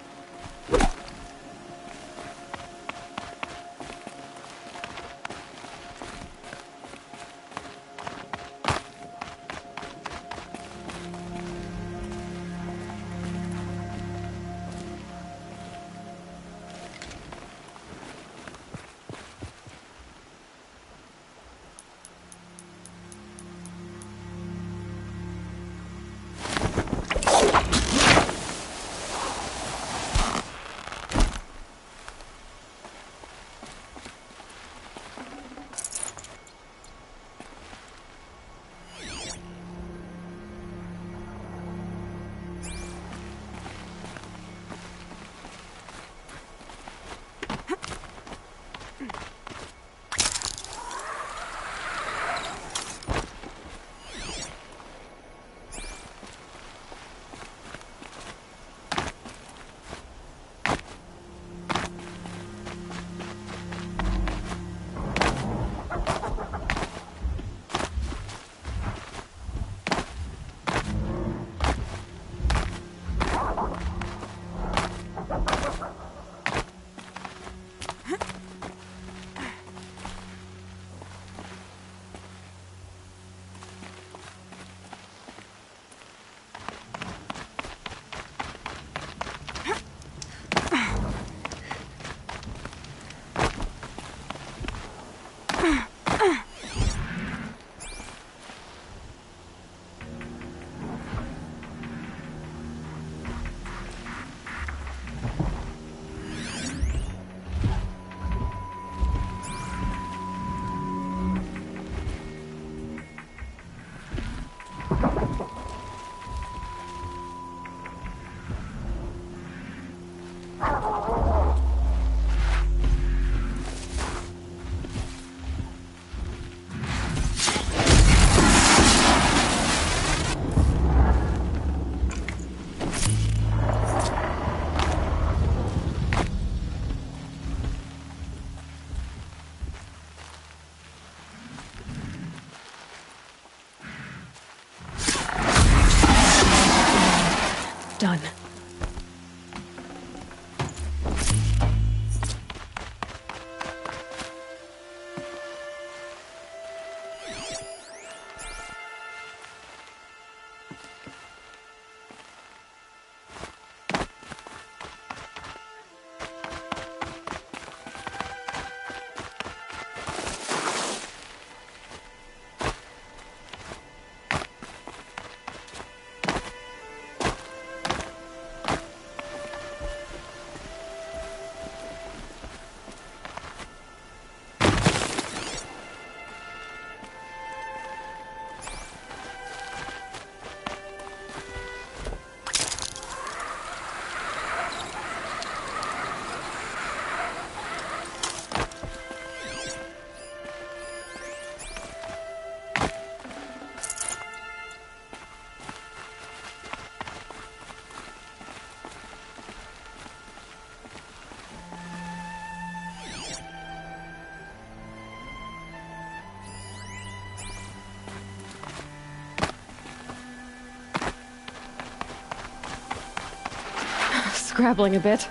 scrabbling a bit.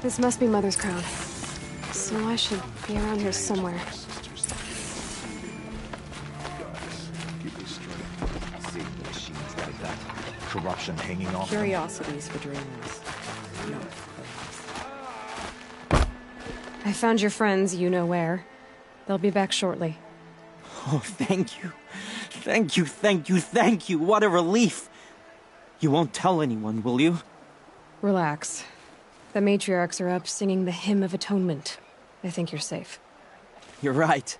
This must be Mother's crown. So I should be around here somewhere. Seeing machines like that. Corruption hanging off them. Curiosities for dreamers. Not I found your friends, you know where. They'll be back shortly. Oh, thank you. Thank you, thank you, thank you. What a relief. You won't tell anyone, will you? Relax. The matriarchs are up singing the Hymn of Atonement. I think you're safe. You're right.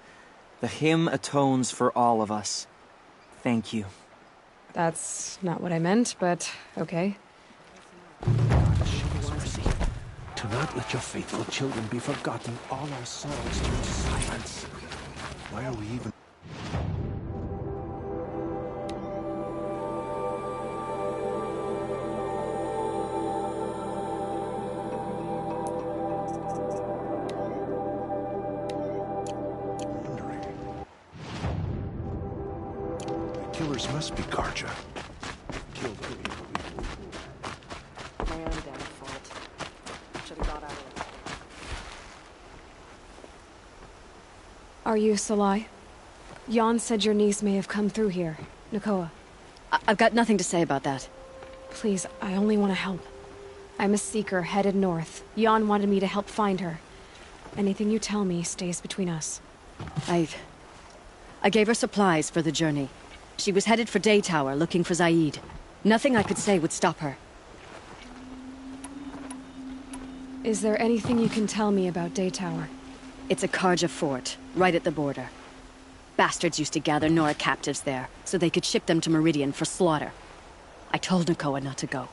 The hymn atones for all of us. Thank you. That's not what I meant, but okay. Do not let your faithful children be forgotten. All our sorrows turn to silence. Why are we even... Killers must be Karja. Killed her people. my own damn fault. Should have got out of it. Are you Salai? Jan said your niece may have come through here. Nakoa. I've got nothing to say about that. Please, I only want to help. I'm a seeker headed north. Jan wanted me to help find her. Anything you tell me stays between us. I gave her supplies for the journey. She was headed for Day Tower, looking for Zaid. Nothing I could say would stop her. Is there anything you can tell me about Day Tower? It's a Karja fort, right at the border. Bastards used to gather Nora captives there, so they could ship them to Meridian for slaughter. I told Nakoa not to go.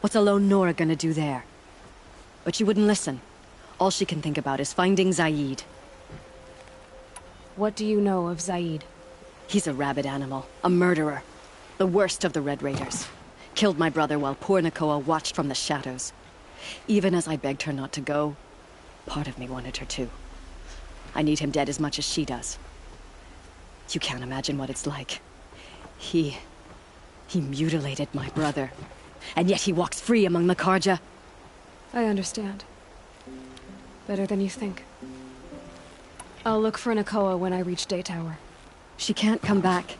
What's a lone Nora gonna do there? But she wouldn't listen. All she can think about is finding Zaid. What do you know of Zaid? He's a rabid animal, a murderer. The worst of the Red Raiders. Killed my brother while poor Nakoa watched from the shadows. Even as I begged her not to go, part of me wanted her to. I need him dead as much as she does. You can't imagine what it's like. He mutilated my brother. And yet he walks free among the Karja. I understand. Better than you think. I'll look for Nakoa when I reach Day Tower. She can't come back.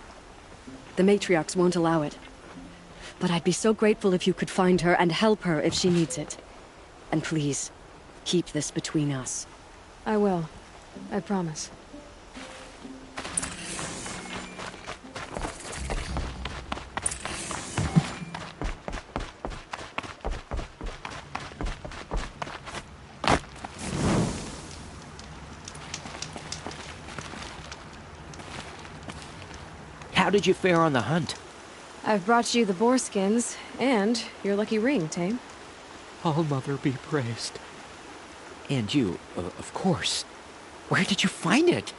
The matriarchs won't allow it. But I'd be so grateful if you could find her and help her if she needs it. And please, keep this between us. I will. I promise. How did you fare on the hunt? I've brought you the boar skins, and your lucky ring, Tame. All Mother be praised. And you, of course. Where did you find it?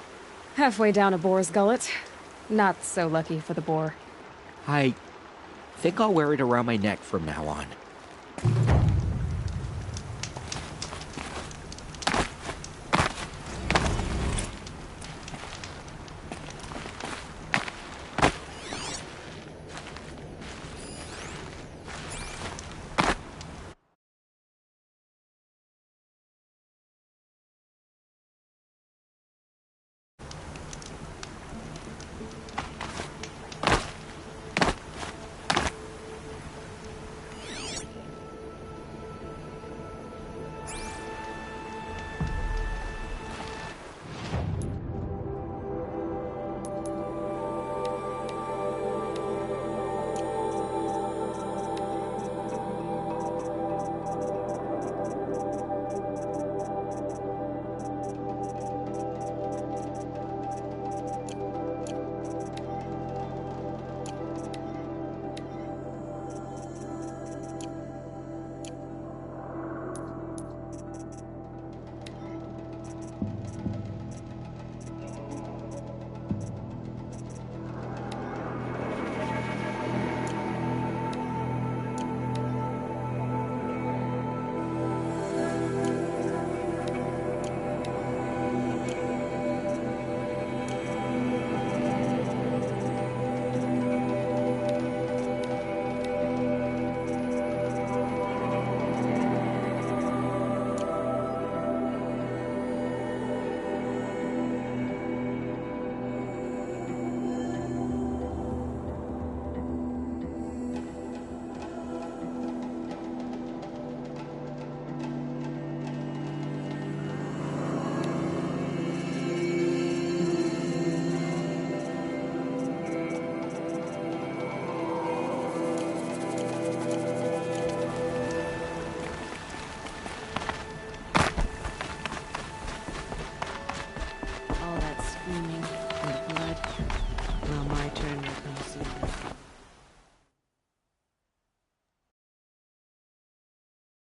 Halfway down a boar's gullet. Not so lucky for the boar. I think I'll wear it around my neck from now on.